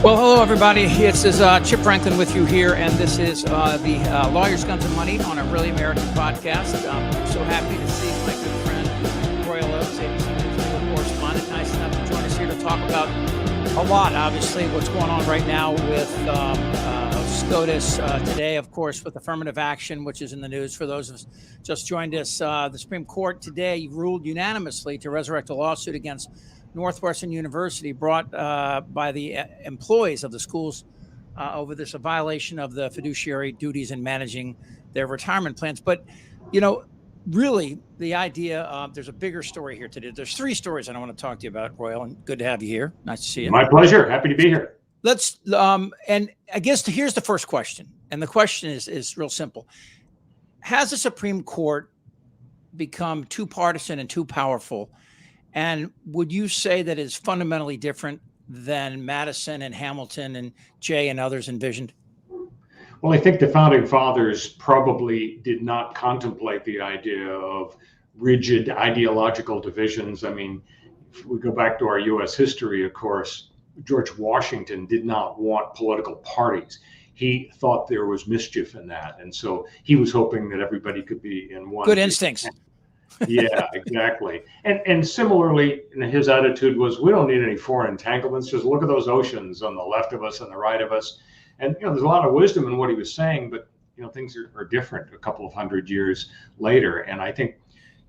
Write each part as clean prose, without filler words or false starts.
Well, hello, everybody. This is Chip Franklin with you here, and this is the Lawyers, Guns, and Money on a Really American podcast. I'm so happy to see my good friend, Roy Lowe, ABC News legal correspondent, nice enough to join us here to talk about a lot, obviously, what's going on right now with SCOTUS today, of course, with affirmative action, which is in the news. For those of us just joined us, the Supreme Court today ruled unanimously to resurrect a lawsuit against Northwestern University brought by the employees of the schools over this a violation of the fiduciary duties in managing their retirement plans. But, you know, really the idea there's a bigger story here today. There's three stories I want to talk to you about, Royal, and good to have you here. Nice to see you. My pleasure. Happy to be here. Let's and I guess here's the first question. And the question is real simple. Has the Supreme Court become too partisan and too powerful? And would you say that it's fundamentally different than Madison and Hamilton and Jay and others envisioned? Well, I think the founding fathers probably did not contemplate the idea of rigid ideological divisions. I mean, if we go back to our U.S. history, of course, George Washington did not want political parties. He thought there was mischief in that. And so he was hoping that everybody could be in one. Good instincts. Yeah, exactly. And similarly, his attitude was, we don't need any foreign entanglements. Just look at those oceans on the left of us and the right of us. And, there's a lot of wisdom in what he was saying, but, things are different a couple of hundred years later. And I think,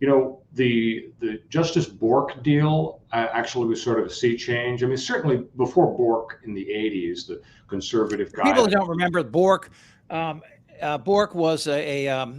the Justice Bork deal actually was sort of a sea change. I mean, certainly before Bork in the 80s, the conservative guy. People don't remember Bork. Bork was a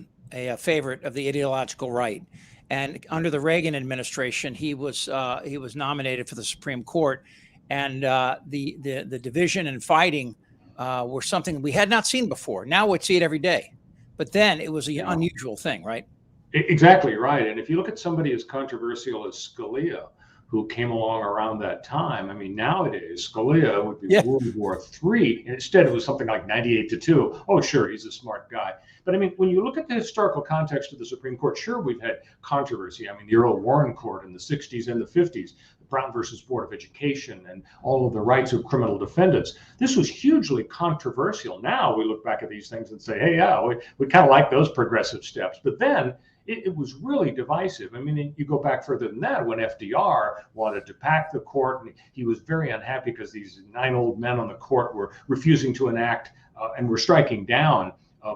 favorite of the ideological right. And under the Reagan administration, he was nominated for the Supreme Court, and the division and fighting were something we had not seen before. Now we see it every day, but then it was an unusual thing, right? Exactly right. And if you look at somebody as controversial as Scalia, who came along around that time, I mean, nowadays Scalia would be World War III. Instead, it was something like 98-2. Oh, sure, he's a smart guy. But I mean, when you look at the historical context of the Supreme Court, sure, we've had controversy. I mean, the Earl Warren Court in the 60s and the 50s, the Brown versus Board of Education, and all of the rights of criminal defendants. This was hugely controversial. Now we look back at these things and say, hey, yeah, we kind of like those progressive steps. But then it was really divisive. I mean, you go back further than that when FDR wanted to pack the court, and he was very unhappy because these 9 old men on the court were refusing to enact and were striking down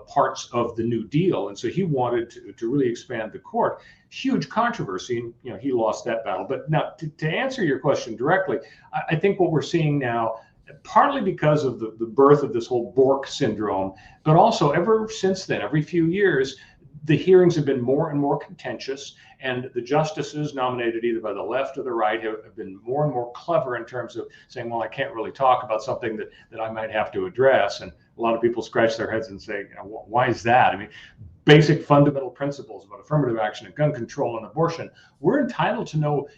parts of the New Deal. And so he wanted to really expand the court. Huge controversy, and he lost that battle. But now to answer your question directly, I think what we're seeing now, partly because of the birth of this whole Bork syndrome, but also ever since then, every few years, the hearings have been more and more contentious, and the justices nominated either by the left or the right have been more and more clever in terms of saying, well, I can't really talk about something that I might have to address. And a lot of people scratch their heads and say, why is that? I mean, basic fundamental principles about affirmative action and gun control and abortion, we're entitled to know,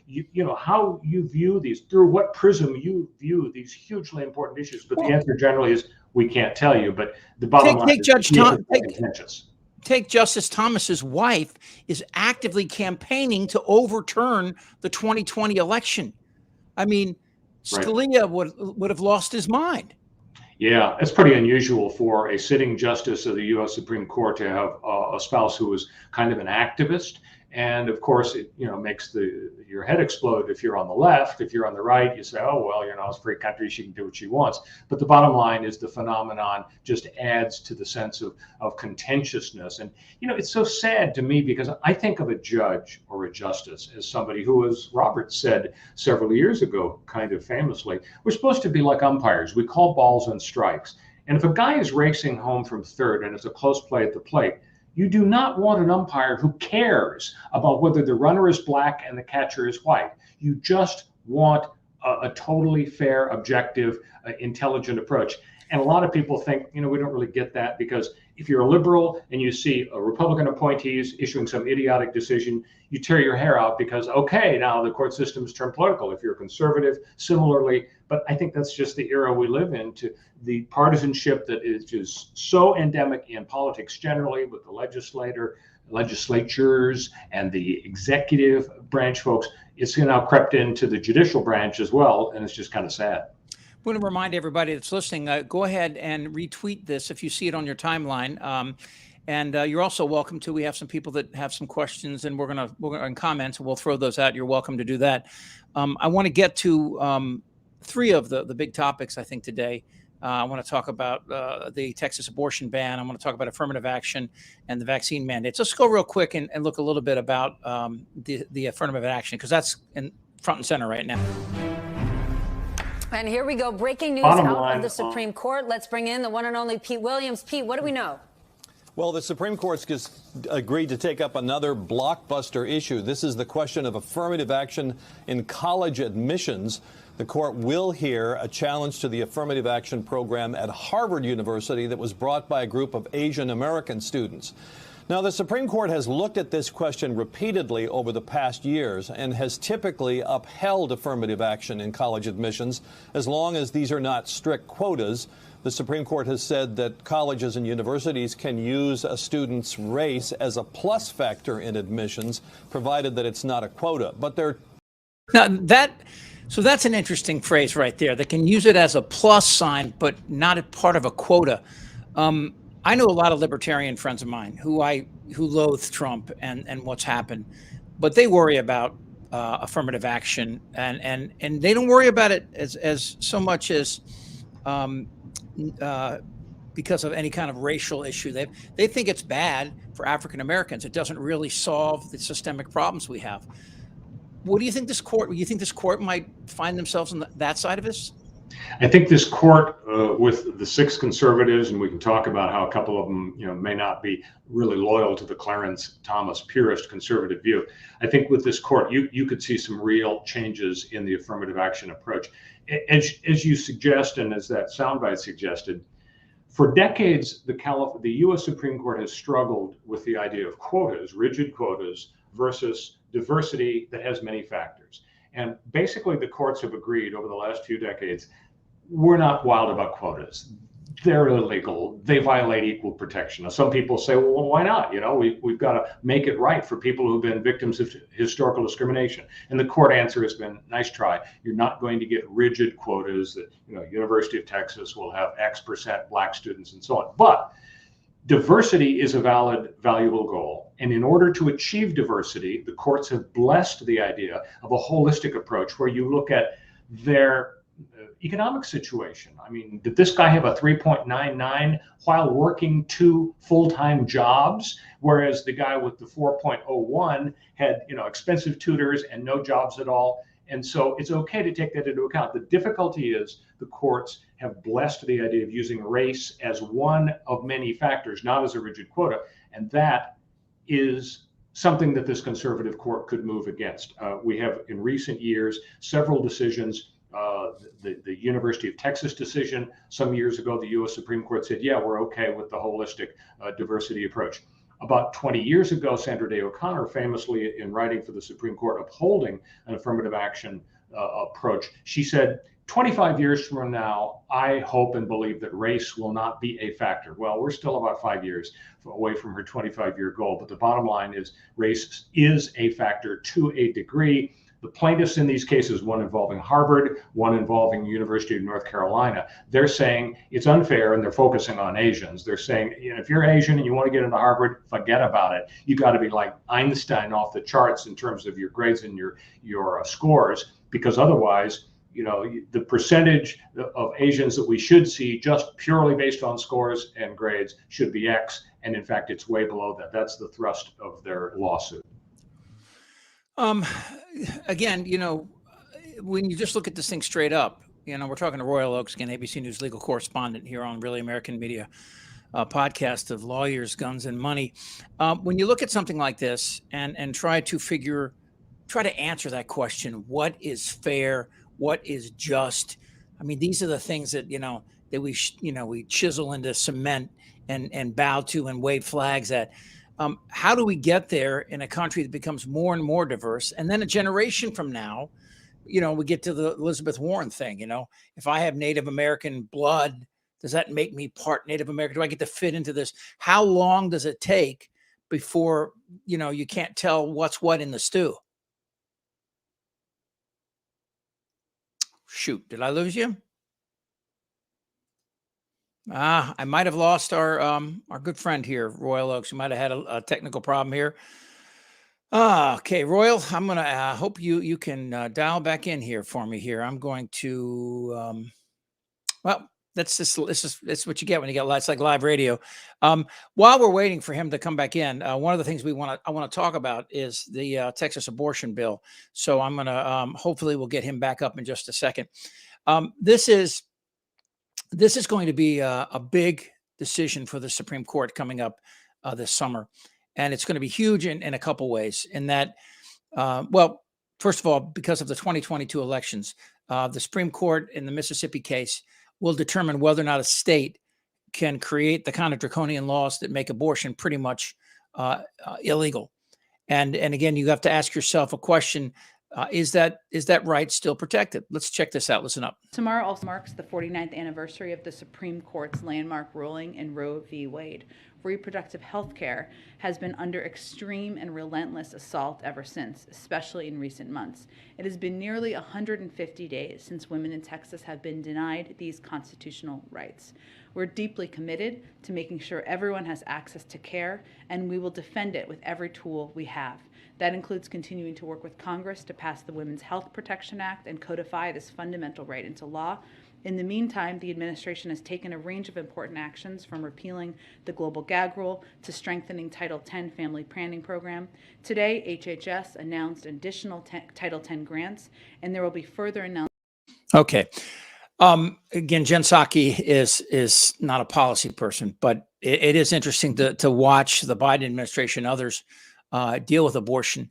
how you view these, through what prism you view these hugely important issues. But the answer generally is, we can't tell you. But the bottom line is contentious. Take Justice Thomas's wife is actively campaigning to overturn the 2020 election. I mean, Scalia would have lost his mind. Yeah, it's pretty unusual for a sitting justice of the U.S. Supreme Court to have a spouse who is kind of an activist. And of course, it makes your head explode if you're on the left. If you're on the right, you say, oh, well, it's a free country. She can do what she wants. But the bottom line is the phenomenon just adds to the sense of contentiousness. And, it's so sad to me because I think of a judge or a justice as somebody who, as Robert said several years ago, kind of famously, we're supposed to be like umpires. We call balls and strikes. And if a guy is racing home from third and it's a close play at the plate, you do not want an umpire who cares about whether the runner is black and the catcher is white. You just want a totally fair, objective, intelligent approach. And a lot of people think, we don't really get that, because if you're a liberal and you see a Republican appointees issuing some idiotic decision, you tear your hair out because, okay, now the court system has turned political. If you're a conservative, similarly. But I think that's just the era we live in, to the partisanship that is just so endemic in politics generally, with the legislatures and the executive branch folks. It's now crept into the judicial branch as well, and it's just kind of sad. want to remind everybody that's listening, go ahead and retweet this if you see it on your timeline. And you're also welcome to. We have some people that have some questions, and we're gonna and comments, and we'll throw those out. You're welcome to do that. I want to get to three of the big topics I think today. I want to talk about the Texas abortion ban. I want to talk about affirmative action and the vaccine mandates. Let's go real quick and look a little bit about the affirmative action, because that's in front and center right now. And here we go. Breaking news out of the Supreme Court. Let's bring in the one and only Pete Williams. Pete, what do we know? Well, the Supreme Court's just agreed to take up another blockbuster issue. This is the question of affirmative action in college admissions. The court will hear a challenge to the affirmative action program at Harvard University that was brought by a group of Asian American students. Now, the Supreme Court has looked at this question repeatedly over the past years and has typically upheld affirmative action in college admissions as long as these are not strict quotas. The Supreme Court has said that colleges and universities can use a student's race as a plus factor in admissions, provided that it's not a quota. But they're so that's an interesting phrase right there. They can use it as a plus sign, but not a part of a quota. I know a lot of libertarian friends of mine who loathe Trump and what's happened, but they worry about affirmative action, and they don't worry about it as so much as because of any kind of racial issue. They think it's bad for African Americans. It doesn't really solve the systemic problems we have. What do you think this court might find themselves on that side of this? I think this court, with the 6 conservatives, and we can talk about how a couple of them, may not be really loyal to the Clarence Thomas purist conservative view. I think with this court, you could see some real changes in the affirmative action approach. As you suggest, and as that soundbite suggested, for decades, the U.S. Supreme Court has struggled with the idea of quotas, rigid quotas, versus diversity that has many factors. And basically, the courts have agreed over the last few decades, we're not wild about quotas. They're illegal. They violate equal protection. Now, some people say, well, why not? We've got to make it right for people who've been victims of historical discrimination. And the court answer has been, nice try. You're not going to get rigid quotas that, University of Texas will have X% Black students and so on. But diversity is a valid, valuable goal. And in order to achieve diversity, the courts have blessed the idea of a holistic approach where you look at their economic situation. I mean, did this guy have a 3.99 while working 2 full-time jobs, whereas the guy with the 4.01 had, expensive tutors and no jobs at all? And so it's okay to take that into account. The difficulty is the courts have blessed the idea of using race as one of many factors, not as a rigid quota. And that is something that this conservative court could move against. We have in recent years several decisions. The University of Texas decision some years ago, the U.S. Supreme Court said, yeah, we're okay with the holistic diversity approach. About 20 years ago, Sandra Day O'Connor, famously in writing for the Supreme Court upholding an affirmative action approach, she said, 25 years from now, I hope and believe that race will not be a factor. Well, we're still about 5 years away from her 25-year goal, but the bottom line is race is a factor to a degree. The plaintiffs in these cases, one involving Harvard, one involving University of North Carolina, they're saying it's unfair, and they're focusing on Asians. They're saying, if you're Asian and you want to get into Harvard, forget about it. You got to be like Einstein off the charts in terms of your grades and your scores, because otherwise, the percentage of Asians that we should see just purely based on scores and grades should be X. And in fact, it's way below that. That's the thrust of their lawsuit. Again, when you just look at this thing straight up, we're talking to Royal Oaks, again, ABC News legal correspondent here on Really American Media podcast of Lawyers, Guns, and Money. When you look at something like this and try to answer that question, what is fair, what is just? I mean, these are the things that, that we chisel into cement and bow to and wave flags at. How do we get there in a country that becomes more and more diverse? And then a generation from now, we get to the Elizabeth Warren thing. If I have Native American blood, does that make me part Native American? Do I get to fit into this? How long does it take before, you can't tell what's what in the stew? Shoot, did I lose you? I might have lost our good friend here, Royal Oaks. We might have had a technical problem here. Okay, Royal, I'm gonna hope you can dial back in here for me here. I'm going to well, this is what you get when you get live. It's like live radio. While we're waiting for him to come back in, one of the things I want to talk about is the Texas abortion bill. So I'm gonna hopefully we'll get him back up in just a second. This is going to be a big decision for the Supreme Court coming up this summer, and it's going to be huge in a couple ways. In that, well, first of all, because of the 2022 elections, the Supreme Court in the Mississippi case will determine whether or not a state can create the kind of draconian laws that make abortion pretty much illegal. And again, you have to ask yourself a question. Is that right still protected? Let's check this out. Listen up. Tomorrow also marks the 49th anniversary of the Supreme Court's landmark ruling in Roe v. Wade. Reproductive health care has been under extreme and relentless assault ever since, especially in recent months. It has been nearly 150 days since women in Texas have been denied these constitutional rights. We're deeply committed to making sure everyone has access to care, and we will defend it with every tool we have. That includes continuing to work with Congress to pass the Women's Health Protection Act and codify this fundamental right into law. In the meantime, the administration has taken a range of important actions, from repealing the global gag rule to strengthening Title X family planning program. Today, HHS announced additional Title X grants, and there will be further announcements. Okay. Again, Jen Psaki is not a policy person, but it is interesting to watch the Biden administration and others deal with abortion.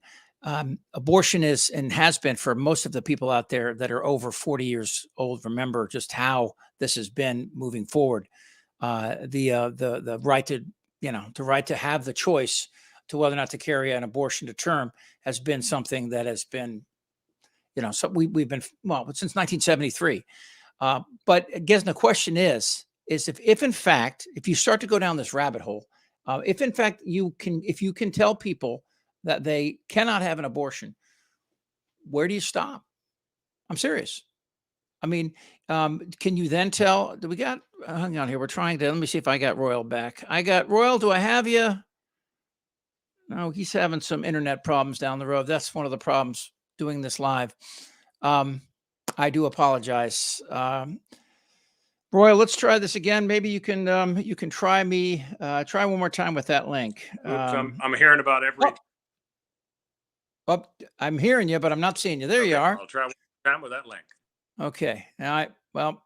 Abortion is and has been, for most of the people out there that are over 40 years old, remember just how this has been moving forward. The right to, the right to have the choice to whether or not to carry an abortion to term has been something that has been, so we've been, well, since 1973. But again, the question is if in fact, if you start to go down this rabbit hole, if in fact you can tell people that they cannot have an abortion, where do you stop? I'm serious. I mean, can you then tell, do we got, hang on here. We're trying to, let me see if I got Royal back. I got Royal. Do I have you? No, he's having some internet problems down the road. That's one of the problems doing this live. I do apologize. Roy, let's try this again. Maybe you can try me. Try one more time with that link. Oops, I'm hearing about every. Oh, I'm hearing you, but I'm not seeing you. There you are. I'll try one more time with that link. Okay. Well,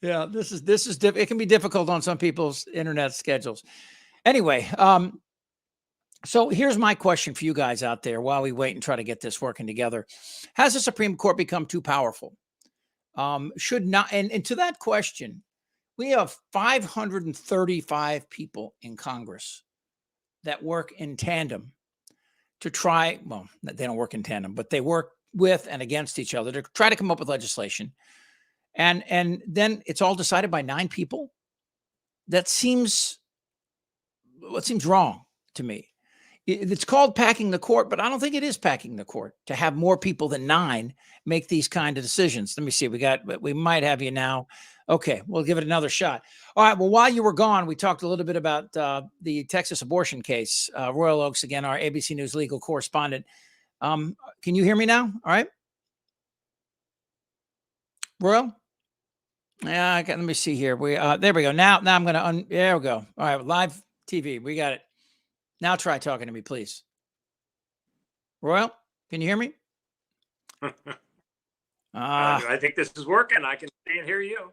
yeah. This is it can be difficult on some people's internet schedules. Anyway, so here's my question for you guys out there while we wait and try to get this working together. Has the Supreme Court become too powerful? Should not, and to that question, we have 535 people in Congress that work in tandem to try, well, they don't work in tandem, but they work with and against each other to try to come up with legislation. And then it's all decided by 9 people. That seems wrong to me. It's called packing the court, but I don't think it is packing the court to have more people than 9 make these kind of decisions. Let me see. We might have you now. Okay, we'll give it another shot. All right. Well, while you were gone, we talked a little bit about the Texas abortion case. Royal Oaks, again, our ABC News legal correspondent. Can you hear me now? All right. Royal? Yeah, let me see here. There we go. Now I'm going to, there we go. All right. Live TV. We got it. Now try talking to me, please. Royal, can you hear me? I think this is working. I can see and hear you.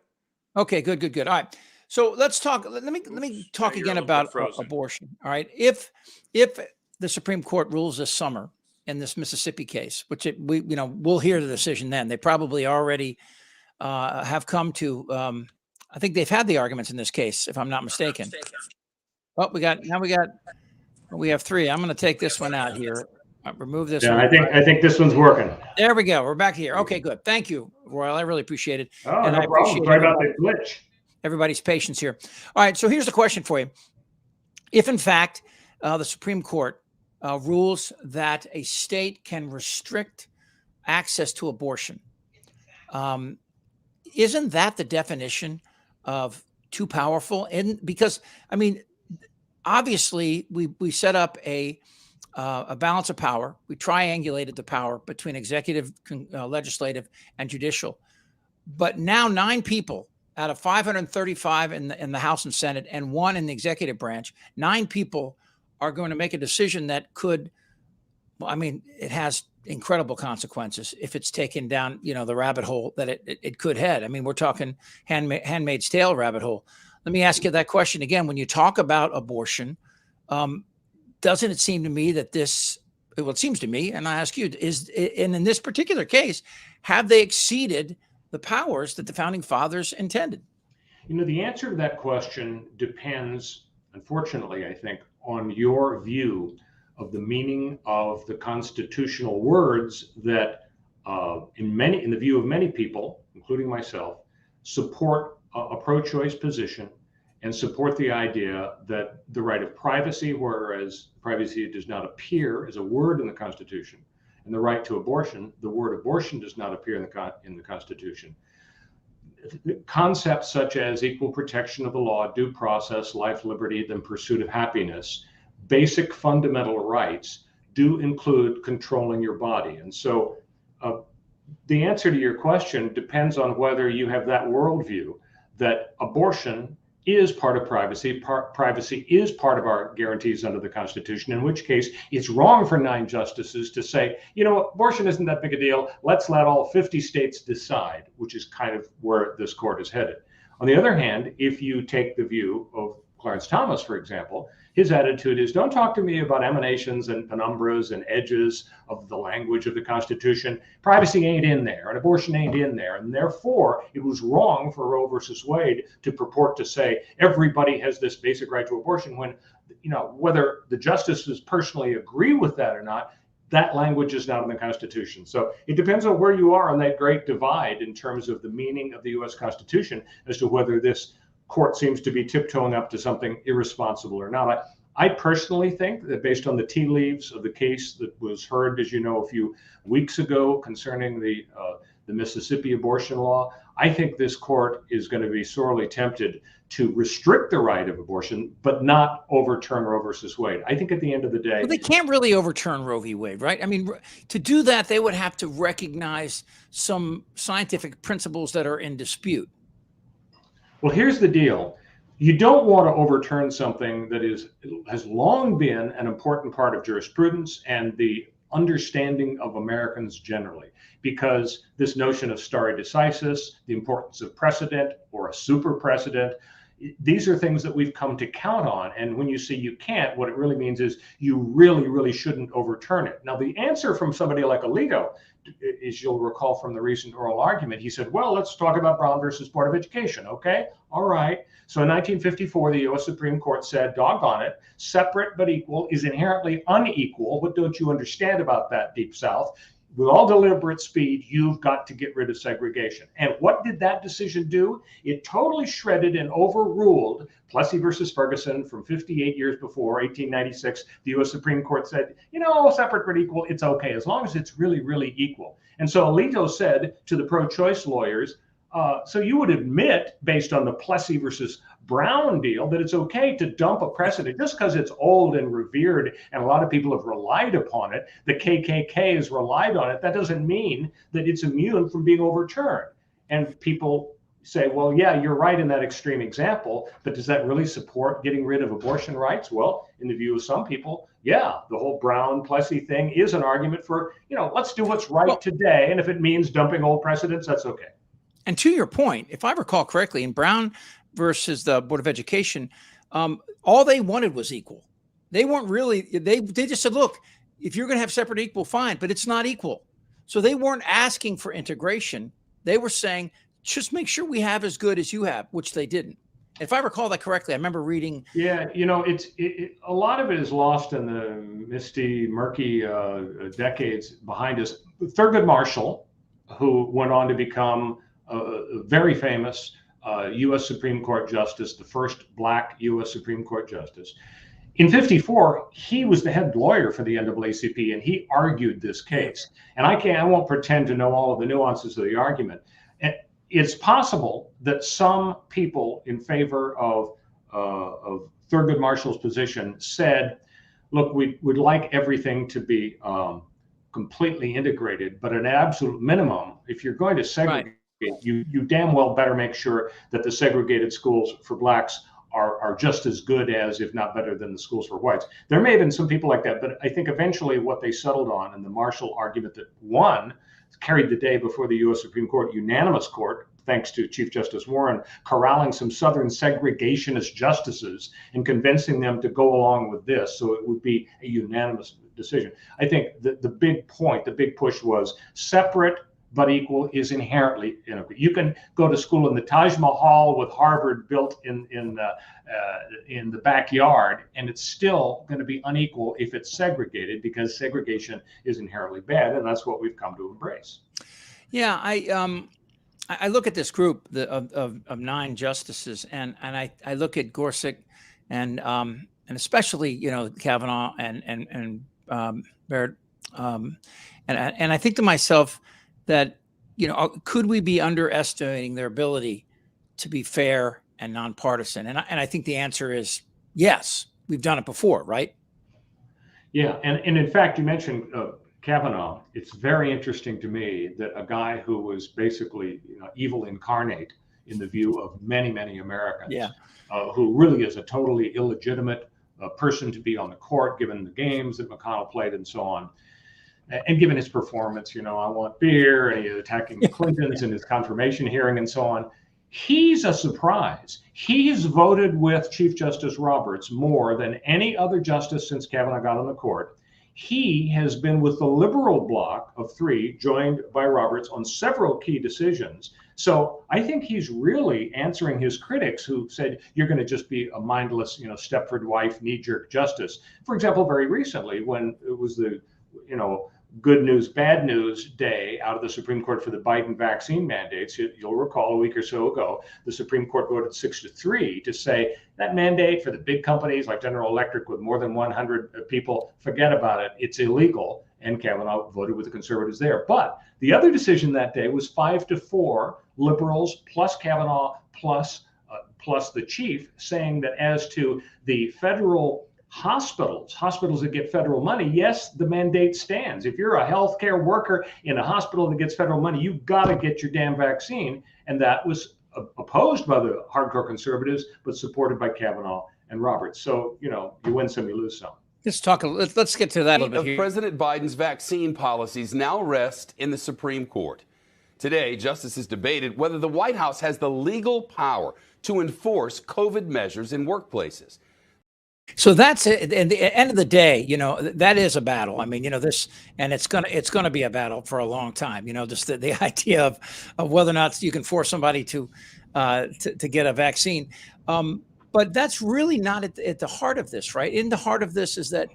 Okay, good. All right. So let's talk. Let me talk again about abortion. All right. If the Supreme Court rules this summer in this Mississippi case, which we'll hear the decision then. They probably already have come to. I think they've had the arguments in this case, if I'm not mistaken. Oh, we have 3. I'm going to take this one out here. Remove this one. I think this one's working. There we go. We're back here. Okay, good. Thank you, Royal. I really appreciate it. Oh, and no problem. Sorry about the glitch. Everybody's patience here. All right, so here's the question for you. If, in fact, the Supreme Court rules that a state can restrict access to abortion, isn't that the definition of too powerful? And because, I mean, obviously we set up a balance of power. We triangulated the power between executive, legislative, and judicial. But now 9 people out of 535 in the House and Senate and 1 in the executive branch, 9 people are going to make a decision that could, well, I mean, it has incredible consequences if it's taken down, the rabbit hole that it could head. I mean, we're talking Handmaid's Tale rabbit hole. Let me ask you that question again. When you talk about abortion, doesn't it seem to me that it seems to me, and I ask you, and in this particular case, have they exceeded the powers that the founding fathers intended? The answer to that question depends, unfortunately, I think, on your view of the meaning of the constitutional words that, in the view of many people, including myself, support a pro-choice position and support the idea that the right of privacy, whereas privacy does not appear as a word in the Constitution, and the right to abortion, the word abortion does not appear in the Constitution. Concepts such as equal protection of the law, due process, life, liberty, the pursuit of happiness, basic fundamental rights do include controlling your body. And so the answer to your question depends on whether you have that worldview that abortion is part of privacy. Privacy is part of our guarantees under the Constitution, in which case it's wrong for 9 justices to say, abortion isn't that big a deal. Let's let all 50 states decide, which is kind of where this court is headed. On the other hand, if you take the view of Clarence Thomas, for example, his attitude is, don't talk to me about emanations and penumbras and edges of the language of the Constitution. Privacy ain't in there, and abortion ain't in there. And therefore, it was wrong for Roe versus Wade to purport to say everybody has this basic right to abortion when, whether the justices personally agree with that or not, that language is not in the Constitution. So it depends on where you are on that great divide in terms of the meaning of the U.S. Constitution as to whether this court seems to be tiptoeing up to something irresponsible or not. I personally think that based on the tea leaves of the case that was heard, as you know, a few weeks ago concerning the Mississippi abortion law, I think this court is going to be sorely tempted to restrict the right of abortion, but not overturn Roe versus Wade. I think at the end of the day, well, they can't really overturn Roe v. Wade, right? I mean, to do that, they would have to recognize some scientific principles that are in dispute. Well, here's the deal. You don't want to overturn something that has long been an important part of jurisprudence and the understanding of Americans generally, because this notion of stare decisis, the importance of precedent or a super precedent, these are things that we've come to count on. And when you say you can't, what it really means is you really, really shouldn't overturn it. Now, the answer from somebody like Alito, as you'll recall from the recent oral argument, he said, well, let's talk about Brown versus Board of Education. Okay, all right. So in 1954, the U.S. Supreme Court said, doggone it, separate but equal is inherently unequal. What don't you understand about that, Deep South? With all deliberate speed, you've got to get rid of segregation. And what did that decision do? It totally shredded and overruled Plessy versus Ferguson from 58 years before, 1896. The U.S. Supreme Court said, separate but equal, it's okay, as long as it's really, really equal. And so Alito said to the pro-choice lawyers, so you would admit, based on the Plessy versus Brown deal, that it's okay to dump a precedent just because it's old and revered and a lot of people have relied upon it. The KKK has relied on it. That doesn't mean that it's immune from being overturned. And people say, well, yeah, you're right in that extreme example, but does that really support getting rid of abortion rights? Well, in the view of some people, yeah, the whole Brown-Plessy thing is an argument for, let's do what's right today. And if it means dumping old precedents, that's okay. And to your point, if I recall correctly, in Brown versus the Board of Education, all they wanted was equal. They weren't really, they just said, look, if you're going to have separate equal, fine, but it's not equal. So they weren't asking for integration. They were saying, just make sure we have as good as you have, which they didn't. If I recall that correctly, I remember reading. Yeah, a lot of it is lost in the misty, murky decades behind us. Thurgood Marshall, who went on to become a very famous U.S. Supreme Court justice, the first Black U.S. Supreme Court justice. In 54, he was the head lawyer for the NAACP, and he argued this case. And I won't pretend to know all of the nuances of the argument. And it's possible that some people in favor of Thurgood Marshall's position said, look, we'd like everything to be completely integrated, but an absolute minimum, if you're going to segregate, you damn well better make sure that the segregated schools for blacks are just as good as, if not better than, the schools for whites. There may have been some people like that, but I think eventually what they settled on, and the Marshall argument that won, carried the day before the U.S. Supreme Court, unanimous court, thanks to Chief Justice Warren, corralling some Southern segregationist justices and convincing them to go along with this, so it would be a unanimous decision. I think the big point, the big push was separate but equal is inherently inequal. You can go to school in the Taj Mahal with Harvard built in the backyard, and it's still going to be unequal if it's segregated, because segregation is inherently bad, and that's what we've come to embrace. Yeah, I look at this group of 9 justices, and I look at Gorsuch and especially Kavanaugh and Barrett, and I think to myself that could we be underestimating their ability to be fair and nonpartisan? And I think the answer is yes. We've done it before, right? Yeah, and in fact, you mentioned Kavanaugh. It's very interesting to me that a guy who was basically evil incarnate in the view of many Americans, who really is a totally illegitimate person to be on the court, given the games that McConnell played and so on. And given his performance, I want beer, and he's attacking the Clintons in his confirmation hearing and so on. He's a surprise. He's voted with Chief Justice Roberts more than any other justice since Kavanaugh got on the court. He has been with the liberal bloc of 3, joined by Roberts, on several key decisions. So I think he's really answering his critics who said you're going to just be a mindless, Stepford wife, knee-jerk justice. For example, very recently, when it was the good news, bad news day out of the Supreme Court for the Biden vaccine mandates, you'll recall a week or so ago, the Supreme Court voted 6-3 to say that mandate for the big companies like General Electric with more than 100 people, forget about it. It's illegal. And Kavanaugh voted with the conservatives there. But the other decision that day was 5-4 liberals plus Kavanaugh plus the chief, saying that as to the federal hospitals that get federal money, yes, the mandate stands. If you're a healthcare worker in a hospital that gets federal money, you've got to get your damn vaccine. And that was opposed by the hardcore conservatives, but supported by Kavanaugh and Roberts. So, you win some, you lose some. Let's get to that a little bit here. President Biden's vaccine policies now rest in the Supreme Court. Today, justices debated whether the White House has the legal power to enforce COVID measures in workplaces. So that's it. At the end of the day, that is a battle. I mean, this, and it's gonna be a battle for a long time. Just the idea of whether or not you can force somebody to get a vaccine. But that's really not at the heart of this, right? In the heart of this is that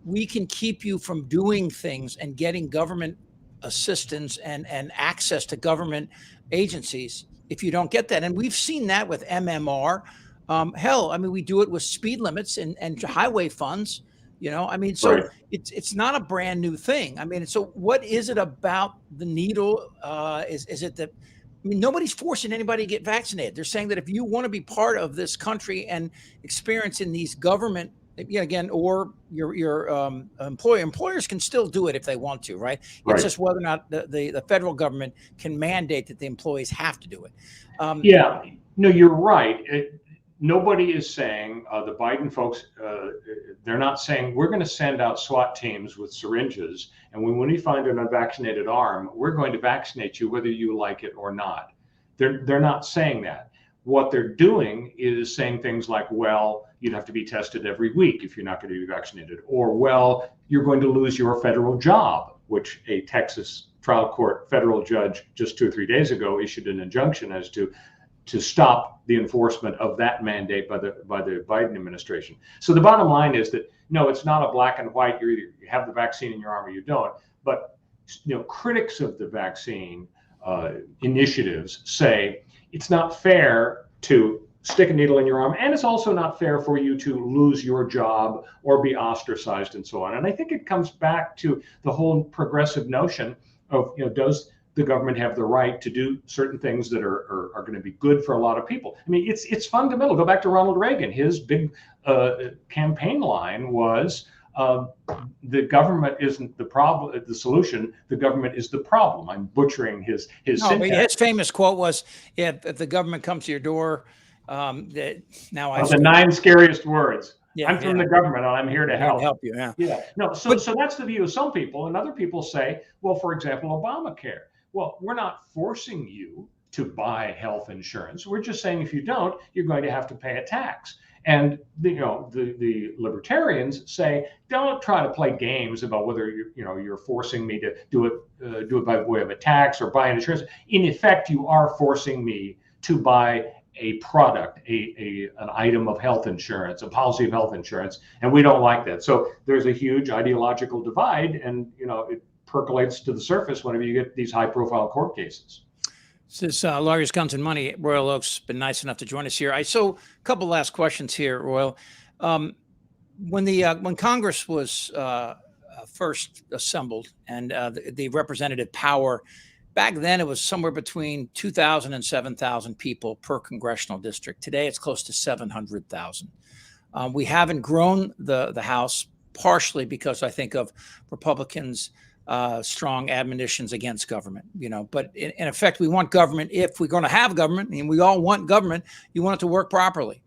we can keep you from doing things and getting government assistance and access to government agencies if you don't get that. And we've seen that with MMR. We do it with speed limits and highway funds, so right. It's not a brand new thing. So what is it about the needle? Is it that, nobody's forcing anybody to get vaccinated. They're saying that if you want to be part of this country and experience in these government, or your employers can still do it if they want to, right? It's just whether or not the federal government can mandate that the employees have to do it. No, you're right. Nobody is saying, the Biden folks, they're not saying we're going to send out SWAT teams with syringes, and when we find an unvaccinated arm, we're going to vaccinate you whether you like it or not. They're not saying that. What they're doing is saying things like, well, you'd have to be tested every week if you're not going to be vaccinated, or, well, you're going to lose your federal job, which a Texas trial court federal judge just 2 or 3 days ago issued an injunction as to stop the enforcement of that mandate by the Biden administration. So the bottom line is that, no, it's not a black and white. You have the vaccine in your arm or you don't. But critics of the vaccine initiatives say it's not fair to stick a needle in your arm, and it's also not fair for you to lose your job or be ostracized and so on. And I think it comes back to the whole progressive notion of, does the government have the right to do certain things that are going to be good for a lot of people. I mean, it's fundamental. Go back to Ronald Reagan. His big campaign line was, the government isn't the problem, the solution. The government is the problem. I'm butchering his No, but syntax. his famous quote was, if the government comes to your door, the 9 scariest words. Yeah, I'm from the government, and I'm here to here help. to help you. Yeah. Yeah. No, so that's the view of some people. And other people say, well, for example, Obamacare. Well, we're not forcing you to buy health insurance. We're just saying if you don't, you're going to have to pay a tax. And the libertarians say, don't try to play games about whether you're forcing me to do it by way of a tax or buy insurance. In effect, you are forcing me to buy a product, an item of health insurance, a policy of health insurance, and we don't like that. So there's a huge ideological divide, and it percolates to the surface whenever you get these high-profile court cases. This is Lawyers, Guns, and Money. Royal Oak's been nice enough to join us here. So a couple last questions here, Royal. When Congress was first assembled and the representative power, back then, it was somewhere between 2,000 and 7,000 people per congressional district. Today, it's close to 700,000. We haven't grown the House, partially because I think of Republicans' strong admonitions against government. But in effect, we want government. If we're going to have government, and we all want government, you want it to work properly.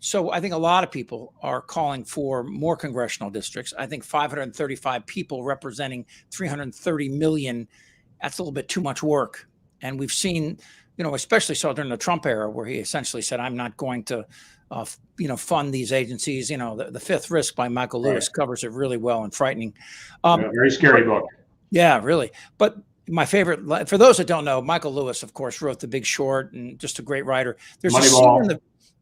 So I think a lot of people are calling for more congressional districts. I think 535 people representing 330 million. That's a little bit too much work. And we've seen, especially so during the Trump era, where he essentially said, I'm not going to, fund these agencies. The Fifth Risk by Michael Lewis covers it really well and frightening. Very scary book. Yeah, really. But my favorite, for those that don't know, Michael Lewis, of course, wrote The Big Short and just a great writer. There's a scene in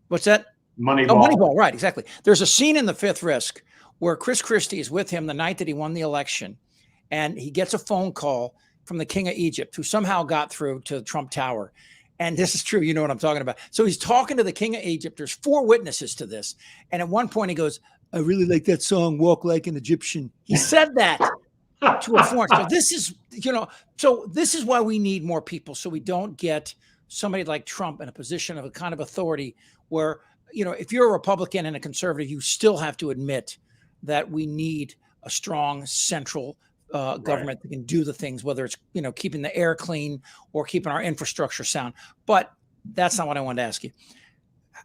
what's that? Moneyball. Oh, Moneyball, right, exactly. There's a scene in The Fifth Risk where Chris Christie is with him the night that he won the election, and he gets a phone call from the King of Egypt, who somehow got through to Trump Tower. And this is true. You know what I'm talking about. So he's talking to the King of Egypt. There's 4 witnesses to this. And at one point he goes, I really like that song, Walk Like an Egyptian. He said that to a foreign. So this is, this is why we need more people. So we don't get somebody like Trump in a position of a kind of authority where, if you're a Republican and a conservative, you still have to admit that we need a strong central government that can do the things, whether it's, keeping the air clean or keeping our infrastructure sound. But that's not what I wanted to ask you.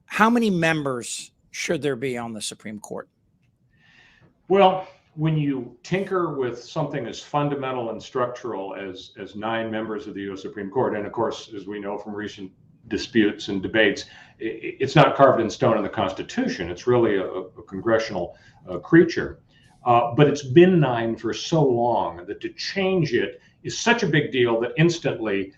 How many members should there be on the Supreme Court? Well, when you tinker with something as fundamental and structural as 9 members of the U.S. Supreme Court, and of course, as we know from recent disputes and debates, it's not carved in stone in the Constitution. It's really a congressional creature. But it's been 9 for so long that to change it is such a big deal that instantly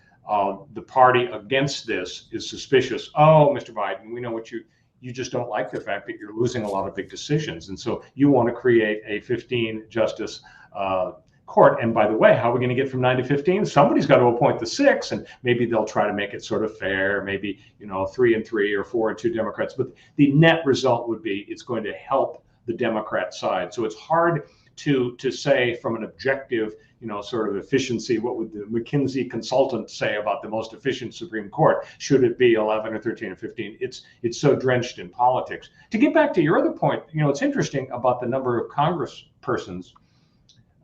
the party against this is suspicious. Oh, Mr. Biden, we know what you just don't like the fact that you're losing a lot of big decisions. And so you want to create a 15 justice court. And by the way, how are we going to get from 9 to 15? Somebody's got to appoint the 6, and maybe they'll try to make it sort of fair, maybe 3 and 3 or 4 and 2 Democrats. But the net result would be it's going to help the Democrat side. So it's hard to say from an objective, sort of efficiency, what would the McKinsey consultant say about the most efficient Supreme Court? Should it be 11 or 13 or 15? It's so drenched in politics. To get back to your other point, it's interesting about the number of congresspersons.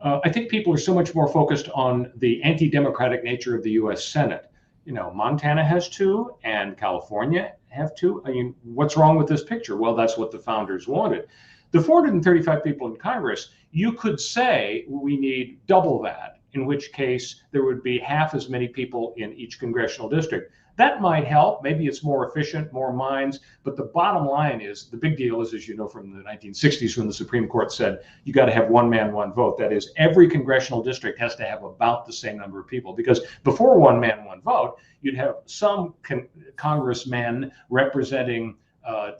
I think people are so much more focused on the anti-democratic nature of the U.S. Senate. Montana has 2 and California have 2. I mean, what's wrong with this picture? Well, that's what the founders wanted. The 435 people in Congress, you could say we need double that, in which case there would be half as many people in each congressional district. That might help. Maybe it's more efficient, more minds. But the bottom line is, the big deal is, as you know from the 1960s, when the Supreme Court said you got to have one man, one vote. That is, every congressional district has to have about the same number of people. Because before one man, one vote, you'd have some congressmen representing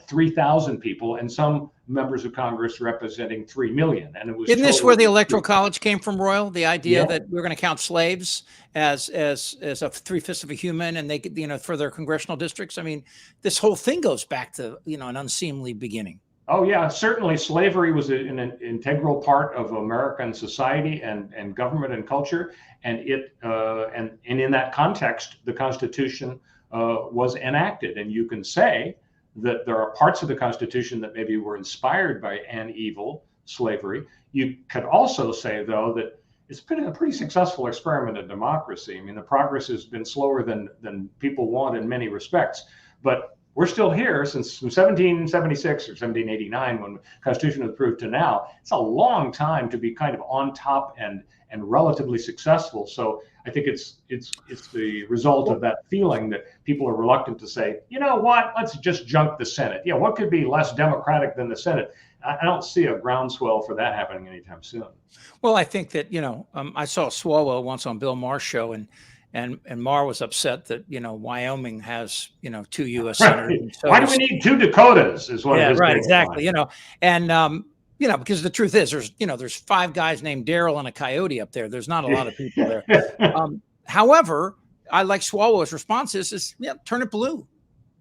3,000 people and some members of Congress representing 3 million. And it was Isn't this where the Electoral College came from, Royal? The idea that we're going to count slaves as a 3/5 of a human, and they for their congressional districts. I mean, this whole thing goes back to an unseemly beginning. Oh yeah, certainly slavery was an integral part of American society and government and culture, and in that context, the Constitution was enacted. And you can say that there are parts of the Constitution that maybe were inspired by an evil, slavery. You could also say, though, that it's been a pretty successful experiment in democracy. I mean, the progress has been slower than people want in many respects, but we're still here since 1776 or 1789 when the Constitution was approved to now. It's a long time to be kind of on top and relatively successful. So I think it's the result of that feeling that people are reluctant to say, you know what, let's just junk the Senate. Yeah, what could be less democratic than the Senate? I don't see a groundswell for that happening anytime soon. Well, I think that, I saw Swalwell once on Bill Maher's show, and Maher was upset that, Wyoming has, 2 U.S. senators. Right. So why do we need 2 Dakotas is what it is. Right, exactly. Because the truth is there's 5 guys named Daryl and a coyote up there. There's not a lot of people there. However, I like Swalwell's response is turn it blue.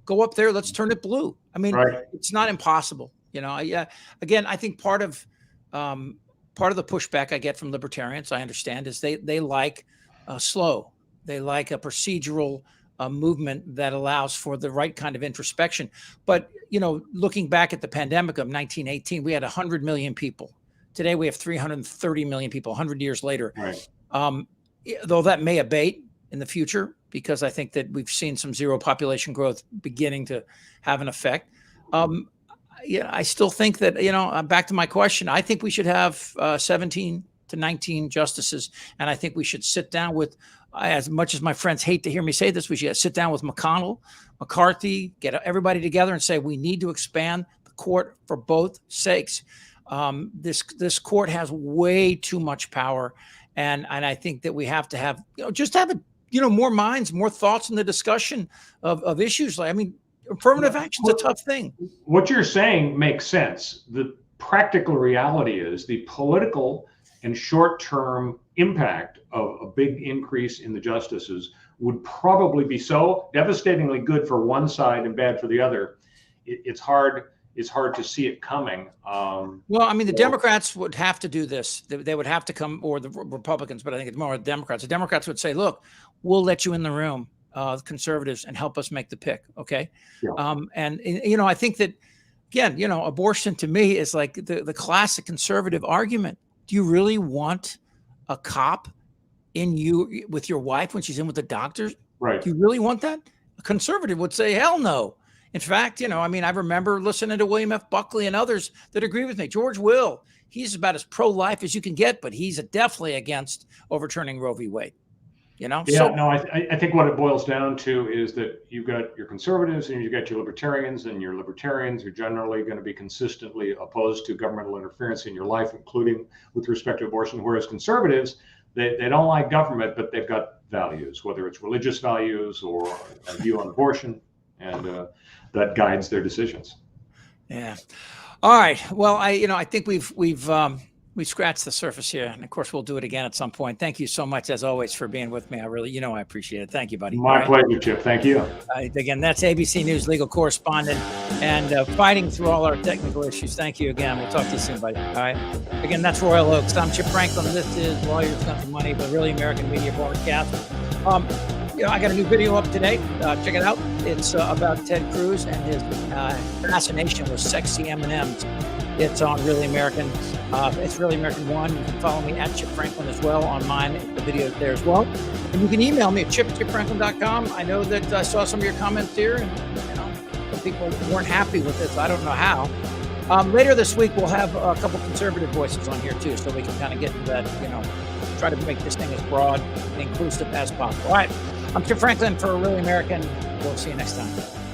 Go up there. Let's turn it blue. I mean, It's not impossible. Again, I think part of the pushback I get from libertarians, I understand, is they like slow. They like a procedural movement that allows for the right kind of introspection. But, looking back at the pandemic of 1918, we had 100 million people. Today, we have 330 million people, 100 years later. Right. Though that may abate in the future, because I think that we've seen some zero population growth beginning to have an effect. I still think that, back to my question, I think we should have 17 to 19 justices. And I think we should sit down with, as much as my friends hate to hear me say this, we should sit down with McConnell, McCarthy, get everybody together and say, we need to expand the court for both sakes. This court has way too much power. And I think that we have to have, more minds, more thoughts in the discussion of issues. Affirmative action is a tough thing. What you're saying makes sense. The practical reality is the political and short-term impact of a big increase in the justices would probably be so devastatingly good for one side and bad for the other. It's hard to see it coming. The Democrats would have to do this. They would have to come, or the Republicans, but I think it's more the Democrats. The Democrats would say, look, we'll let you in the room, conservatives, and help us make the pick. Okay. Yeah. I think that, again, abortion to me is like the classic conservative argument. Do you really want a cop in you with your wife when she's in with the doctors? Right. Do you really want that? A conservative would say, hell no. In fact, I remember listening to William F. Buckley and others that agree with me. George Will, he's about as pro-life as you can get, but he's definitely against overturning Roe v. Wade. I think what it boils down to is that you've got your conservatives and you've got your libertarians, and your libertarians are generally going to be consistently opposed to governmental interference in your life, including with respect to abortion, whereas conservatives, they don't like government, but they've got values, whether it's religious values or a view on abortion, and that guides their decisions. Yeah. All right. Well, I think we've scratched the surface here, and of course we'll do it again at some point. Thank you so much, as always, for being with me. I really, I appreciate it. Thank you, buddy. My pleasure, Chip. Thank you. Again, that's ABC News legal correspondent and fighting through all our technical issues. Thank you again. We'll talk to you soon, buddy. All right. Again, that's Royal Oaks. I'm Chip Franklin. This is Lawyers Guns and Money, the Really American Media Broadcast. I got a new video up today. Check it out. It's about Ted Cruz and his fascination with sexy M&Ms. It's on Really American. It's Really American 1. You can follow me at Chip Franklin as well on mine. The video is there as well. And you can email me at chip@chipfranklin.com. I know that I saw some of your comments here, and some people weren't happy with this. I don't know how. Later this week, we'll have a couple conservative voices on here too, so we can kind of get to that, try to make this thing as broad and inclusive as possible. All right. I'm Chip Franklin for Really American. We'll see you next time.